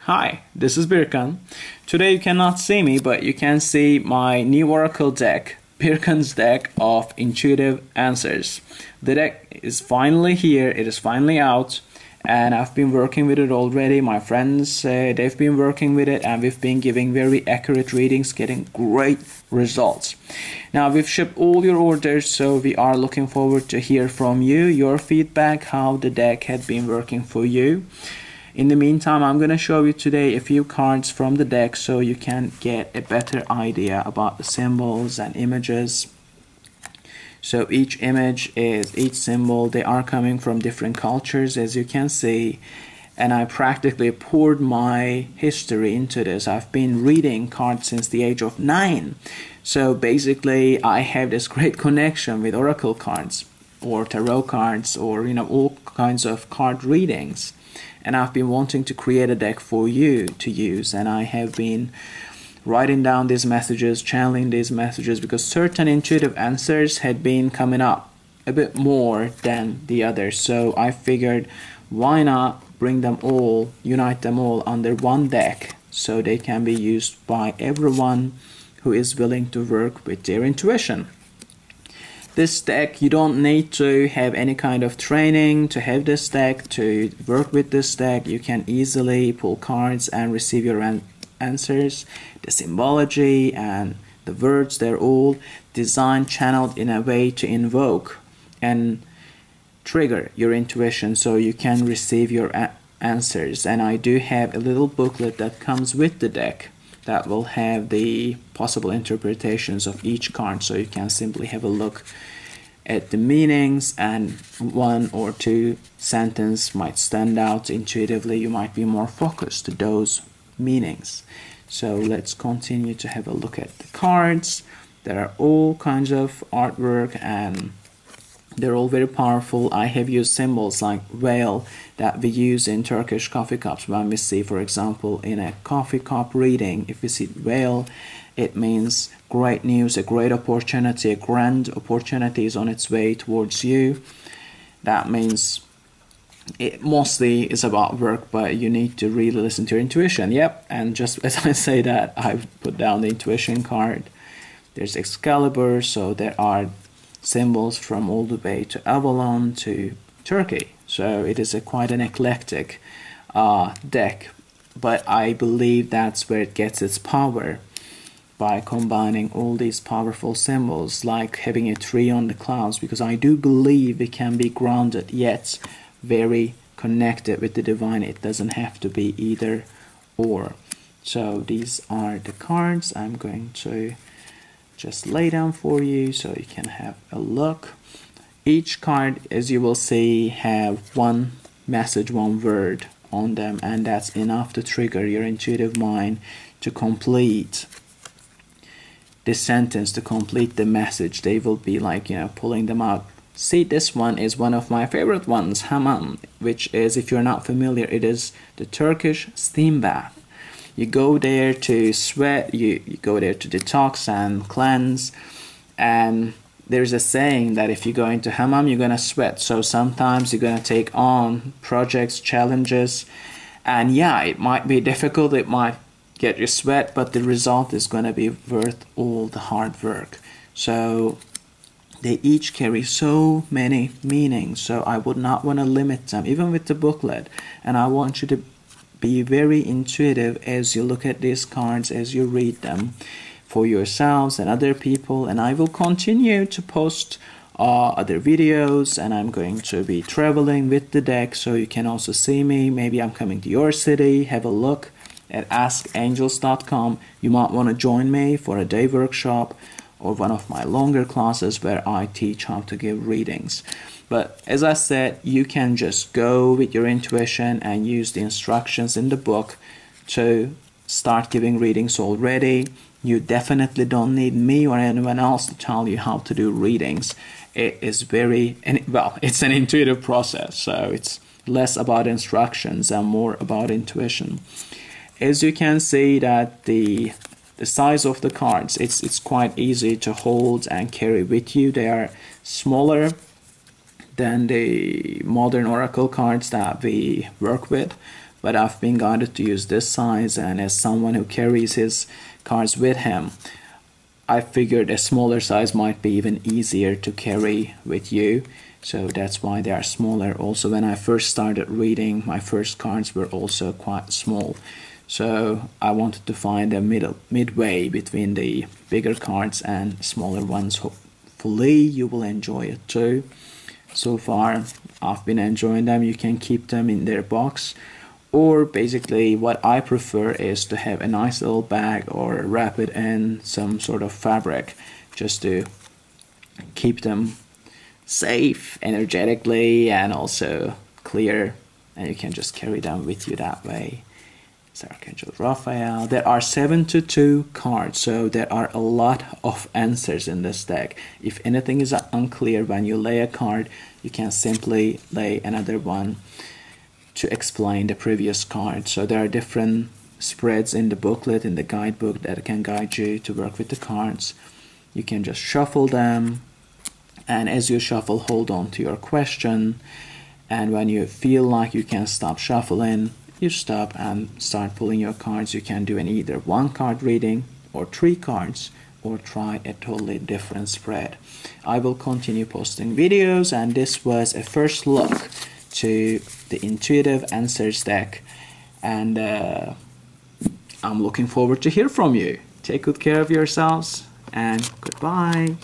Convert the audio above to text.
Hi, this is Birkan. Today you cannot see me, but you can see my new Oracle deck, Birkan's deck of intuitive answers. The deck is finally here, it is finally out, and I've been working with it already. My friends, they've been working with it, and we've been giving very accurate readings, getting great results. Now we've shipped all your orders, so we are looking forward to hear from you, your feedback, how the deck had been working for you. In the meantime, I'm going to show you today a few cards from the deck so you can get a better idea about the symbols and images. So each symbol, they are coming from different cultures, as you can see. And I practically poured my history into this. I've been reading cards since the age of 9. So basically, I have this great connection with oracle cards or tarot cards or, all kinds of card readings. And I've been wanting to create a deck for you to use, and I have been writing down these messages, channeling these messages, because certain intuitive answers had been coming up a bit more than the others. So I figured, why not bring them all, unite them all under one deck so they can be used by everyone who is willing to work with their intuition. This deck, you don't need to have any kind of training to have this deck, to work with this deck. You can easily pull cards and receive your answers. The symbology and the words, they're all designed, channeled in a way to invoke and trigger your intuition so you can receive your answers. And I do have a little booklet that comes with the deck that will have the possible interpretations of each card, so you can simply have a look at the meanings, and one or two sentences might stand out intuitively. You might be more focused to those meanings. So let's continue to have a look at the cards. There are all kinds of artwork and they're all very powerful. I have used symbols like whale that we use in Turkish coffee cups when we see, for example, in a coffee cup reading, if we see whale, it means great news, a great opportunity, a grand opportunity is on its way towards you. That means it mostly is about work, but you need to really listen to your intuition. Yep, and just as I say that, I've put down the intuition card. There's Excalibur, so there are symbols from all the way to Avalon to Turkey. So it is quite an eclectic deck, but I believe that's where it gets its power, by combining all these powerful symbols, like having a tree on the clouds, because I do believe it can be grounded yet very connected with the divine. It doesn't have to be either or. So these are the cards. I'm going to just lay down for you so you can have a look. Each card, as you will see, have one message, one word on them, and that's enough to trigger your intuitive mind to complete the sentence, to complete the message. They will be like, pulling them out. See, this one is one of my favorite ones, hammam, which is, if you're not familiar, it is the Turkish steam bath. You go there to sweat, you go there to detox and cleanse, and there's a saying that if you go into hammam, you're going to sweat. So sometimes you're going to take on projects, challenges, and yeah, it might be difficult, it might get you sweat, but the result is going to be worth all the hard work. So they each carry so many meanings, so I would not want to limit them, even with the booklet. And I want you to be very intuitive as you look at these cards, as you read them for yourselves and other people. And I will continue to post other videos, and I'm going to be traveling with the deck, so you can also see me. Maybe I'm coming to your city. Have a look at askangels.com. You might want to join me for a day workshop or one of my longer classes where I teach how to give readings. But as I said, you can just go with your intuition and use the instructions in the book to start giving readings already. You definitely don't need me or anyone else to tell you how to do readings. It is it's an intuitive process, so it's less about instructions and more about intuition. As you can see that the size of the cards, it's quite easy to hold and carry with you. They are smaller than the modern oracle cards that we work with, but I've been guided to use this size, and as someone who carries his cards with him, I figured a smaller size might be even easier to carry with you, so that's why they are smaller. Also, when I first started reading, my first cards were also quite small, so I wanted to find a midway between the bigger cards and smaller ones. Hopefully you will enjoy it too. So far I've been enjoying them. You can keep them in their box, or basically what I prefer is to have a nice little bag or wrap it in some sort of fabric just to keep them safe energetically and also clear, and you can just carry them with you that way. It's Archangel Raphael. There are 72 cards, so there are a lot of answers in this deck. If anything is unclear when you lay a card, you can simply lay another one to explain the previous card. So there are different spreads in the booklet, in the guidebook, that can guide you to work with the cards. You can just shuffle them, and as you shuffle, hold on to your question, and when you feel like you can stop shuffling, you stop and start pulling your cards. You can do an either one card reading or 3 cards, or try a totally different spread. I will continue posting videos, and this was a first look to the Intuitive Answers deck, and I'm looking forward to hear from you. Take good care of yourselves, and goodbye.